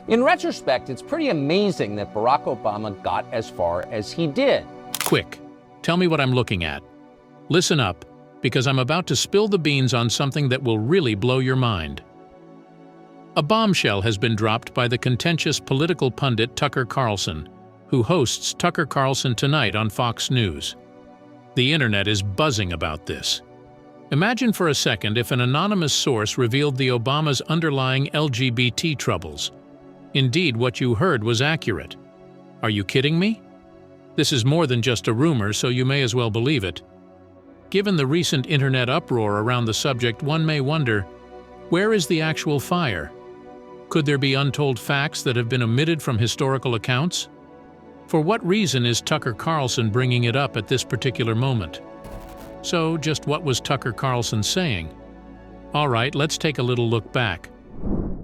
In retrospect, it's pretty amazing that Barack Obama got as far as he did. Quick, tell me what I'm looking at. Listen up, because I'm about to spill the beans on something that will really blow your mind. A bombshell has been dropped by the contentious political pundit Tucker Carlson, who hosts Tucker Carlson Tonight on Fox News. The internet is buzzing about this. Imagine for a second if an anonymous source revealed the Obama's underlying LGBT troubles. Indeed, what you heard was accurate. Are you kidding me? This is more than just a rumor, so you may as well believe it. Given the recent internet uproar around the subject, one may wonder, where is the actual fire? Could there be untold facts that have been omitted from historical accounts? For what reason is Tucker Carlson bringing it up at this particular moment? So, just what was Tucker Carlson saying? All right, let's take a little look back.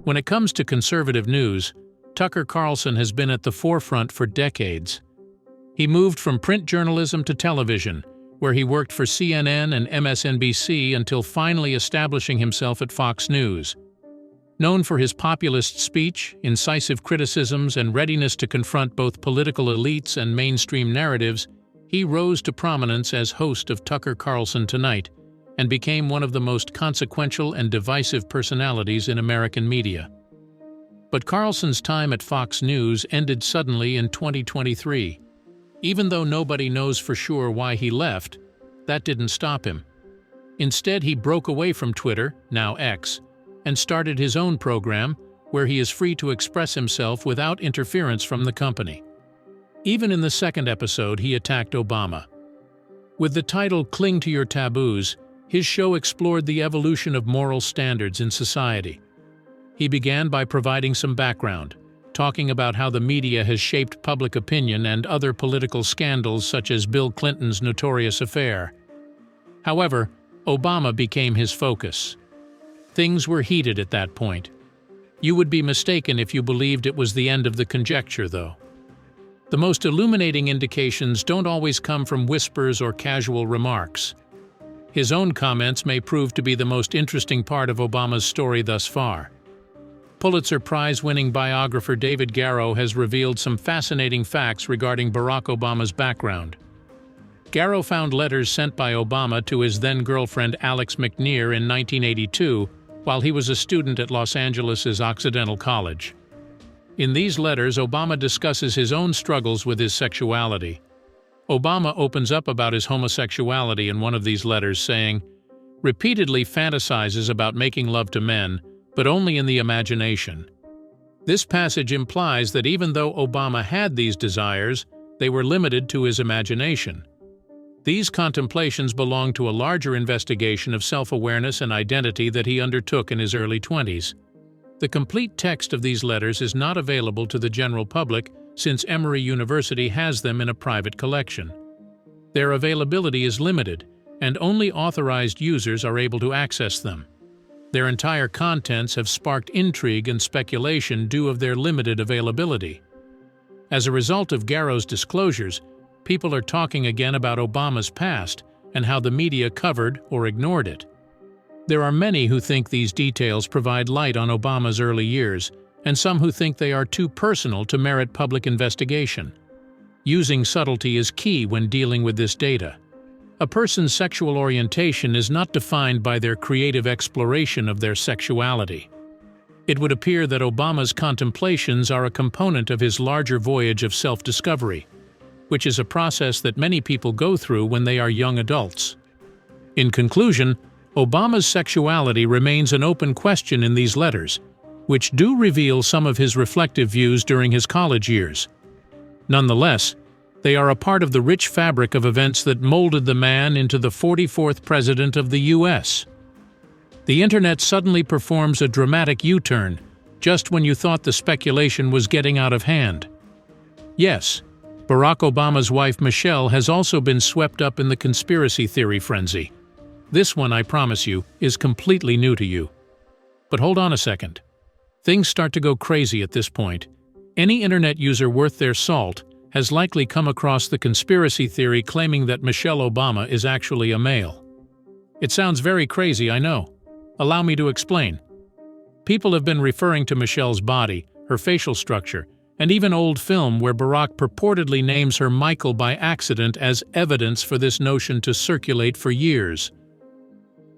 When it comes to conservative news, Tucker Carlson has been at the forefront for decades. He moved from print journalism to television, where he worked for CNN and MSNBC until finally establishing himself at Fox News. Known for his populist speech, incisive criticisms, and readiness to confront both political elites and mainstream narratives, he rose to prominence as host of Tucker Carlson Tonight and became one of the most consequential and divisive personalities in American media. But Carlson's time at Fox News ended suddenly in 2023. Even though nobody knows for sure why he left, that didn't stop him. Instead, he broke away from Twitter, now X, and started his own program where he is free to express himself without interference from the company. Even in the second episode, he attacked Obama. With the title "Cling to Your Taboos," his show explored the evolution of moral standards in society. He began by providing some background, talking about how the media has shaped public opinion and other political scandals such as Bill Clinton's notorious affair. However, Obama became his focus. Things were heated at that point. You would be mistaken if you believed it was the end of the conjecture, though. The most illuminating indications don't always come from whispers or casual remarks. His own comments may prove to be the most interesting part of Obama's story thus far. Pulitzer Prize-winning biographer David Garrow has revealed some fascinating facts regarding Barack Obama's background. Garrow found letters sent by Obama to his then-girlfriend Alex McNear in 1982 while he was a student at Los Angeles' Occidental College. In these letters, Obama discusses his own struggles with his sexuality. Obama opens up about his homosexuality in one of these letters, saying, "Repeatedly fantasizes about making love to men, but only in the imagination." This passage implies that even though Obama had these desires, they were limited to his imagination. These contemplations belong to a larger investigation of self-awareness and identity that he undertook in his early 20s. The complete text of these letters is not available to the general public since Emory University has them in a private collection. Their availability is limited, and only authorized users are able to access them. Their entire contents have sparked intrigue and speculation due to their limited availability. As a result of Garrow's disclosures, people are talking again about Obama's past and how the media covered or ignored it. There are many who think these details provide light on Obama's early years, and some who think they are too personal to merit public investigation. Using subtlety is key when dealing with this data. A person's sexual orientation is not defined by their creative exploration of their sexuality. It would appear that Obama's contemplations are a component of his larger voyage of self-discovery, which is a process that many people go through when they are young adults. In conclusion, Obama's sexuality remains an open question in these letters, which do reveal some of his reflective views during his college years. Nonetheless, they are a part of the rich fabric of events that molded the man into the 44th president of the U.S. The internet suddenly performs a dramatic U-turn, just when you thought the speculation was getting out of hand. Yes, Barack Obama's wife Michelle has also been swept up in the conspiracy theory frenzy. This one, I promise you, is completely new to you. But hold on a second. Things start to go crazy at this point. Any internet user worth their salt has likely come across the conspiracy theory claiming that Michelle Obama is actually a male. It sounds very crazy, I know. Allow me to explain. People have been referring to Michelle's body, her facial structure, and even old film where Barack purportedly names her Michael by accident as evidence for this notion to circulate for years.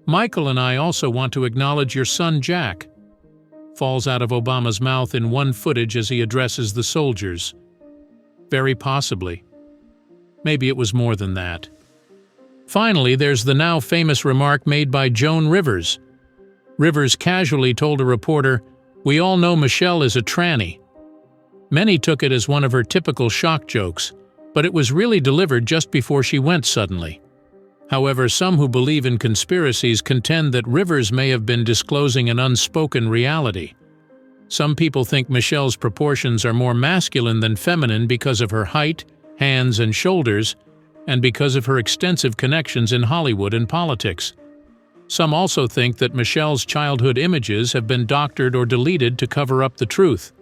"Michael and I also want to acknowledge your son Jack," falls out of Obama's mouth in one footage as he addresses the soldiers. Very possibly. Maybe it was more than that. Finally, there's the now famous remark made by Joan Rivers. Rivers casually told a reporter, "We all know Michelle is a tranny." Many took it as one of her typical shock jokes, but it was really delivered just before she went suddenly. However, some who believe in conspiracies contend that Rivers may have been disclosing an unspoken reality. Some people think Michelle's proportions are more masculine than feminine because of her height, hands, and shoulders, and because of her extensive connections in Hollywood and politics. Some also think that Michelle's childhood images have been doctored or deleted to cover up the truth.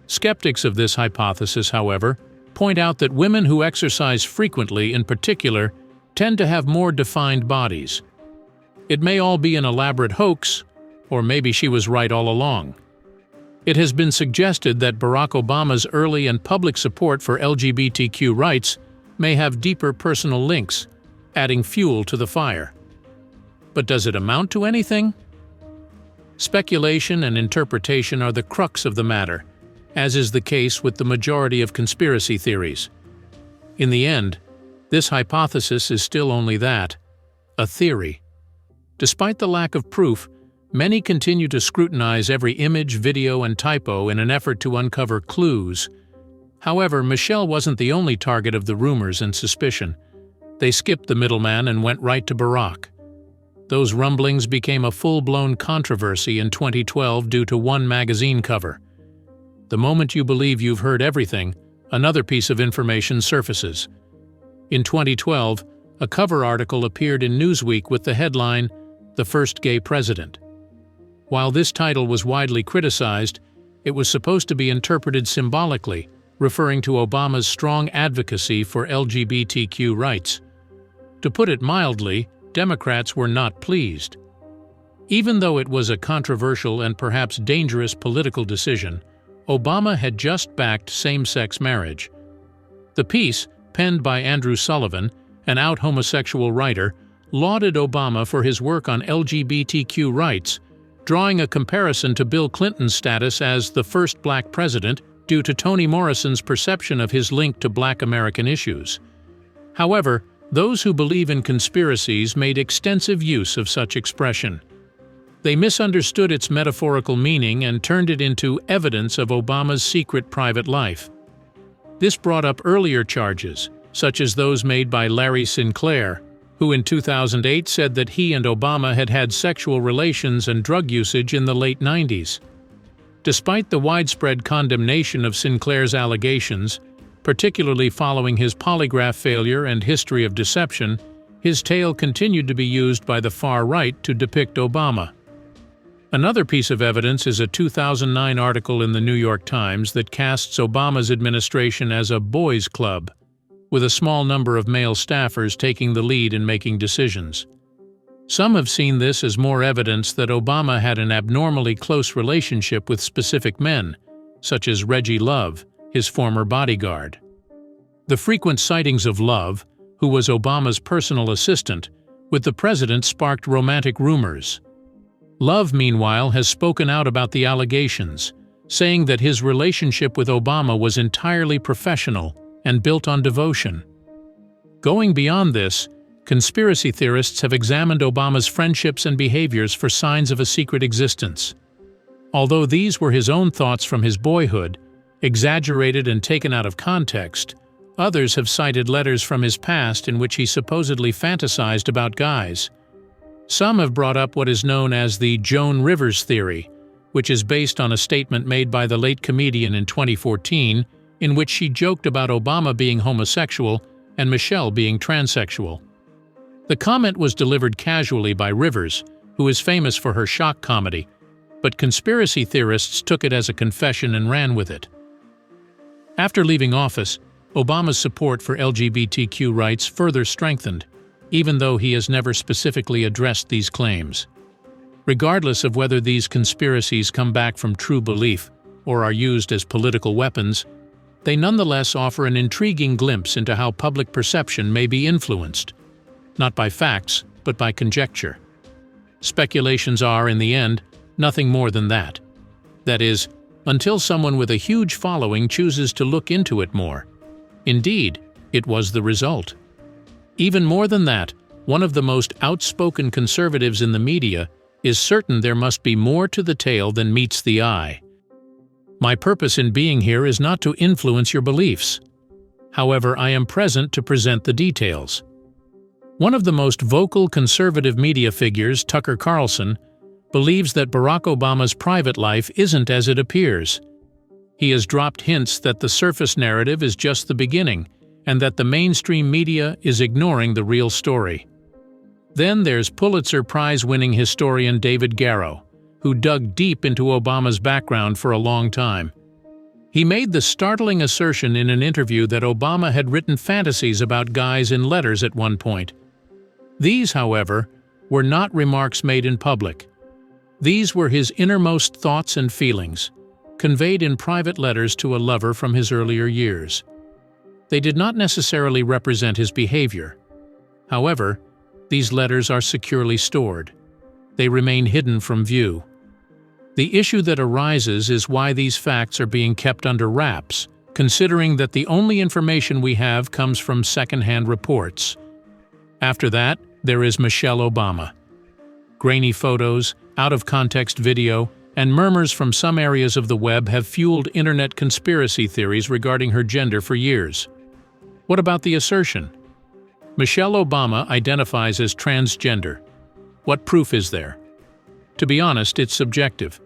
Skeptics of this hypothesis, however, point out that women who exercise frequently, in particular, tend to have more defined bodies. It may all be an elaborate hoax, or maybe she was right all along. It has been suggested that Barack Obama's early and public support for LGBTQ rights may have deeper personal links, adding fuel to the fire. But does it amount to anything? Speculation and interpretation are the crux of the matter, as is the case with the majority of conspiracy theories. In the end, this hypothesis is still only that, a theory. Despite the lack of proof, many continue to scrutinize every image, video, and typo in an effort to uncover clues. However, Michelle wasn't the only target of the rumors and suspicion. They skipped the middleman and went right to Barack. Those rumblings became a full-blown controversy in 2012 due to one magazine cover. The moment you believe you've heard everything, another piece of information surfaces. In 2012, a cover article appeared in Newsweek with the headline, "The First Gay President." While this title was widely criticized, it was supposed to be interpreted symbolically, referring to Obama's strong advocacy for LGBTQ rights. To put it mildly, Democrats were not pleased. Even though it was a controversial and perhaps dangerous political decision, Obama had just backed same-sex marriage. The piece, penned by Andrew Sullivan, an out homosexual writer, lauded Obama for his work on LGBTQ rights, drawing a comparison to Bill Clinton's status as the first black president due to Toni Morrison's perception of his link to black American issues. However, those who believe in conspiracies made extensive use of such expression. They misunderstood its metaphorical meaning and turned it into evidence of Obama's secret private life. This brought up earlier charges, such as those made by Larry Sinclair, who in 2008 said that he and Obama had had sexual relations and drug usage in the late 90s. Despite the widespread condemnation of Sinclair's allegations, particularly following his polygraph failure and history of deception, his tale continued to be used by the far right to depict Obama. Another piece of evidence is a 2009 article in the New York Times that casts Obama's administration as a boys' club, with a small number of male staffers taking the lead in making decisions. Some have seen this as more evidence that Obama had an abnormally close relationship with specific men, such as Reggie Love, his former bodyguard. The frequent sightings of Love, who was Obama's personal assistant, with the president sparked romantic rumors. Love, meanwhile, has spoken out about the allegations, saying that his relationship with Obama was entirely professional and built on devotion. Going beyond this, conspiracy theorists have examined Obama's friendships and behaviors for signs of a secret existence. Although these were his own thoughts from his boyhood, exaggerated and taken out of context, others have cited letters from his past in which he supposedly fantasized about guys. Some have brought up what is known as the Joan Rivers theory, which is based on a statement made by the late comedian in 2014, in which she joked about Obama being homosexual and Michelle being transsexual. The comment was delivered casually by Rivers, who is famous for her shock comedy, but conspiracy theorists took it as a confession and ran with it. After leaving office, Obama's support for LGBTQ rights further strengthened, even though he has never specifically addressed these claims. Regardless of whether these conspiracies come back from true belief, or are used as political weapons, they nonetheless offer an intriguing glimpse into how public perception may be influenced, not by facts, but by conjecture. Speculations are, in the end, nothing more than that. That is, until someone with a huge following chooses to look into it more. Indeed, it was the result. Even more than that, one of the most outspoken conservatives in the media is certain there must be more to the tale than meets the eye. My purpose in being here is not to influence your beliefs. However, I am present to present the details. One of the most vocal conservative media figures, Tucker Carlson, believes that Barack Obama's private life isn't as it appears. He has dropped hints that the surface narrative is just the beginning, and that the mainstream media is ignoring the real story. Then there's Pulitzer Prize-winning historian David Garrow, who dug deep into Obama's background for a long time. He made the startling assertion in an interview that Obama had written fantasies about guys in letters at one point. These, however, were not remarks made in public. These were his innermost thoughts and feelings, conveyed in private letters to a lover from his earlier years. They did not necessarily represent his behavior. However, these letters are securely stored. They remain hidden from view. The issue that arises is why these facts are being kept under wraps, considering that the only information we have comes from second-hand reports. After that, there is Michelle Obama. Grainy photos, out-of-context video, and murmurs from some areas of the web have fueled internet conspiracy theories regarding her gender for years. What about the assertion? Michelle Obama identifies as transgender. What proof is there? To be honest, it's subjective.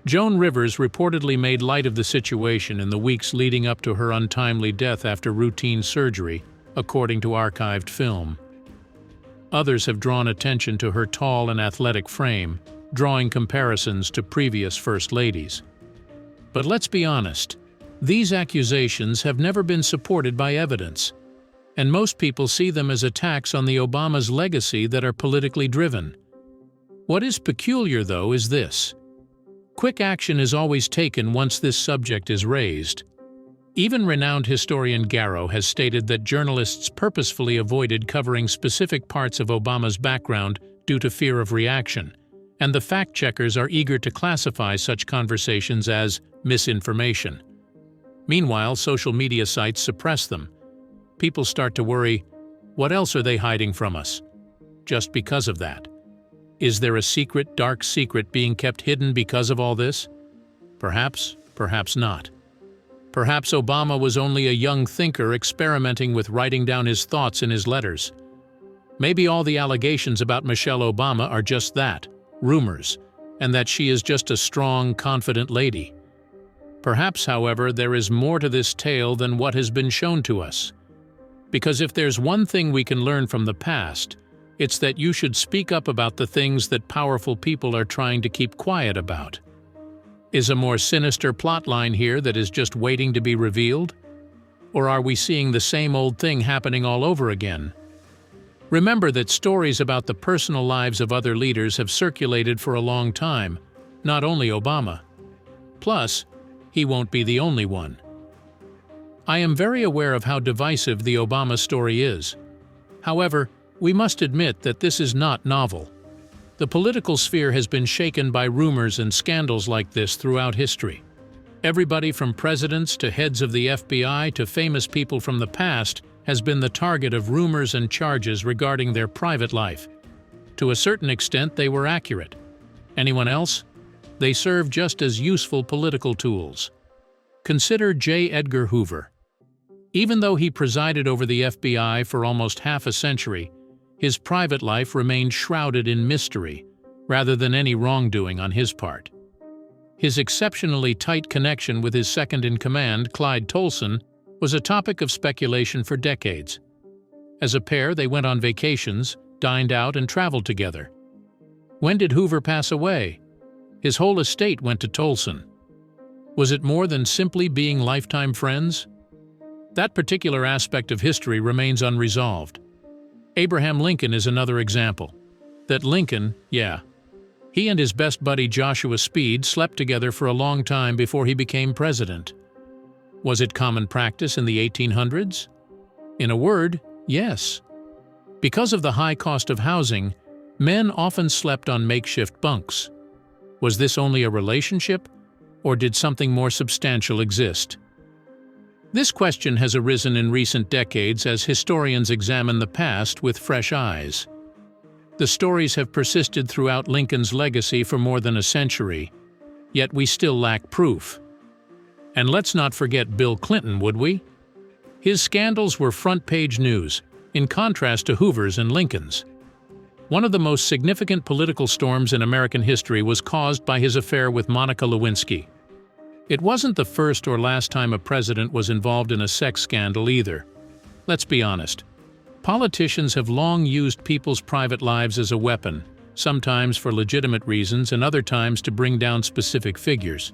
Joan Rivers reportedly made light of the situation in the weeks leading up to her untimely death after routine surgery, according to archived film. Others have drawn attention to her tall and athletic frame, drawing comparisons to previous First Ladies. But let's be honest, these accusations have never been supported by evidence, and most people see them as attacks on the Obama's legacy that are politically driven. What is peculiar, though, is this. Quick action is always taken once this subject is raised. Even renowned historian Garrow has stated that journalists purposefully avoided covering specific parts of Obama's background due to fear of reaction, and the fact-checkers are eager to classify such conversations as misinformation. Meanwhile, social media sites suppress them. People start to worry, what else are they hiding from us? Just because of that. Is there a secret, dark secret being kept hidden because of all this? Perhaps, perhaps not. Perhaps Obama was only a young thinker experimenting with writing down his thoughts in his letters. Maybe all the allegations about Michelle Obama are just that, rumors, and that she is just a strong, confident lady. Perhaps, however, there is more to this tale than what has been shown to us. Because if there's one thing we can learn from the past, it's that you should speak up about the things that powerful people are trying to keep quiet about. Is a more sinister plotline here that is just waiting to be revealed? Or are we seeing the same old thing happening all over again? Remember that stories about the personal lives of other leaders have circulated for a long time, not only Obama. Plus, he won't be the only one. I am very aware of how divisive the Obama story is. However, we must admit that this is not novel. The political sphere has been shaken by rumors and scandals like this throughout history. Everybody from presidents to heads of the FBI to famous people from the past has been the target of rumors and charges regarding their private life. To a certain extent, they were accurate. Anyone else? They serve just as useful political tools. Consider J. Edgar Hoover. Even though he presided over the FBI for almost half a century, his private life remained shrouded in mystery, rather than any wrongdoing on his part. His exceptionally tight connection with his second-in-command, Clyde Tolson, was a topic of speculation for decades. As a pair, they went on vacations, dined out, and traveled together. When did Hoover pass away? His whole estate went to Tolson. Was it more than simply being lifetime friends? That particular aspect of history remains unresolved. Abraham Lincoln is another example. That Lincoln, yeah, He and his best buddy Joshua Speed slept together for a long time before he became president. Was it common practice in the 1800s? In a word, yes. Because of the high cost of housing, men often slept on makeshift bunks. Was this only a relationship, or did something more substantial exist? This question has arisen in recent decades as historians examine the past with fresh eyes. The stories have persisted throughout Lincoln's legacy for more than a century, yet we still lack proof. And let's not forget Bill Clinton, would we? His scandals were front-page news, in contrast to Hoover's and Lincoln's. One of the most significant political storms in American history was caused by his affair with Monica Lewinsky. It wasn't the first or last time a president was involved in a sex scandal either. Let's be honest. Politicians have long used people's private lives as a weapon, sometimes for legitimate reasons and other times to bring down specific figures.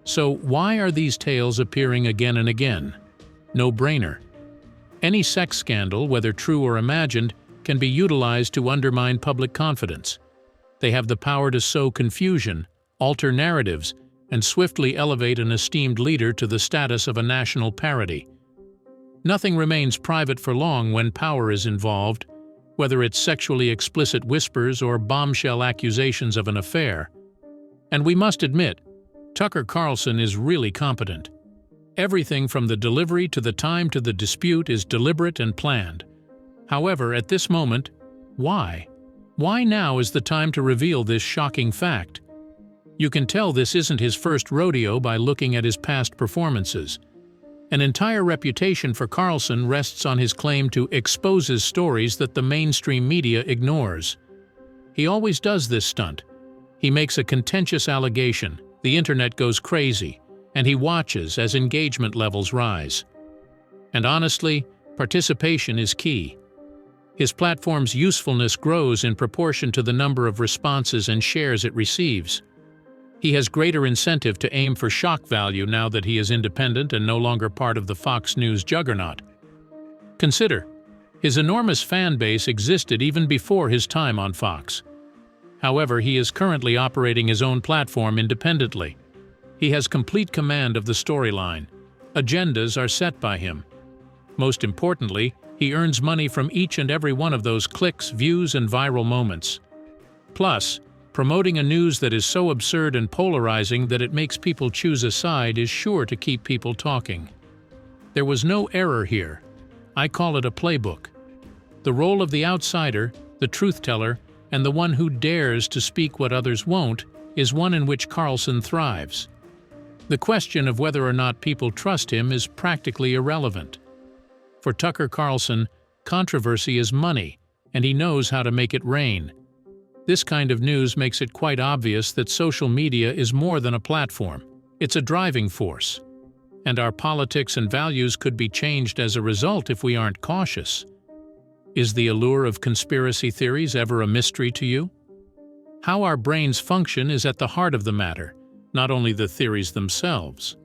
So why are these tales appearing again and again? No-brainer. Any sex scandal, whether true or imagined, can be utilized to undermine public confidence. They have the power to sow confusion, alter narratives, and swiftly elevate an esteemed leader to the status of a national parody. Nothing remains private for long when power is involved, whether it's sexually explicit whispers or bombshell accusations of an affair. And we must admit, Tucker Carlson is really competent. Everything from the delivery to the time to the dispute is deliberate and planned. However, at this moment, why? Why now is the time to reveal this shocking fact? You can tell this isn't his first rodeo by looking at his past performances. An entire reputation for Carlson rests on his claim to expose his stories that the mainstream media ignores. He always does this stunt. He makes a contentious allegation, the internet goes crazy, and he watches as engagement levels rise. And honestly, participation is key. His platform's usefulness grows in proportion to the number of responses and shares it receives. He has greater incentive to aim for shock value now that he is independent and no longer part of the Fox News juggernaut. Consider, his enormous fan base existed even before his time on Fox. However, he is currently operating his own platform independently. He has complete command of the storyline. Agendas are set by him. Most importantly, he earns money from each and every one of those clicks, views, and viral moments. Plus, promoting a news that is so absurd and polarizing that it makes people choose a side is sure to keep people talking. There was no error here. I call it a playbook. The role of the outsider, the truth-teller, and the one who dares to speak what others won't is one in which Carlson thrives. The question of whether or not people trust him is practically irrelevant. For Tucker Carlson, controversy is money, and he knows how to make it rain. This kind of news makes it quite obvious that social media is more than a platform. It's a driving force. And our politics and values could be changed as a result if we aren't cautious. Is the allure of conspiracy theories ever a mystery to you? How our brains function is at the heart of the matter, not only the theories themselves.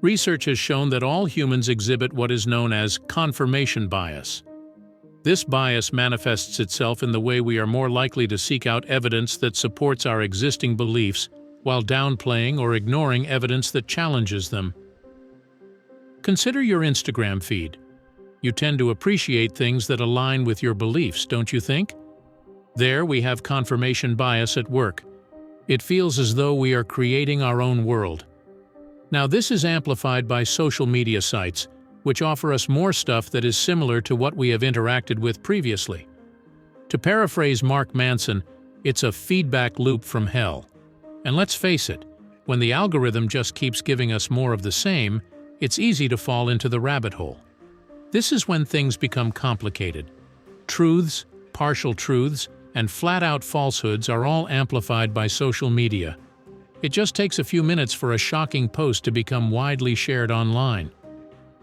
Research has shown that all humans exhibit what is known as confirmation bias. This bias manifests itself in the way we are more likely to seek out evidence that supports our existing beliefs while downplaying or ignoring evidence that challenges them. Consider your Instagram feed. You tend to appreciate things that align with your beliefs, don't you think? There we have confirmation bias at work. It feels as though we are creating our own world. Now, this is amplified by social media sites, which offer us more stuff that is similar to what we have interacted with previously. To paraphrase Mark Manson, it's a feedback loop from hell. And let's face it, when the algorithm just keeps giving us more of the same, it's easy to fall into the rabbit hole. This is when things become complicated. Truths, partial truths, and flat-out falsehoods are all amplified by social media. It just takes a few minutes for a shocking post to become widely shared online.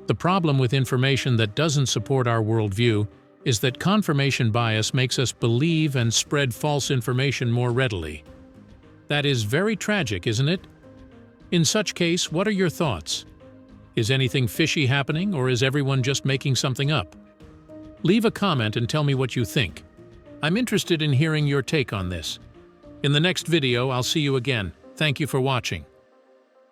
The problem with information that doesn't support our worldview is that confirmation bias makes us believe and spread false information more readily. That is very tragic, isn't it? In such case, what are your thoughts? Is anything fishy happening, or is everyone just making something up? Leave a comment and tell me what you think. I'm interested in hearing your take on this. In the next video, I'll see you again. Thank you for watching.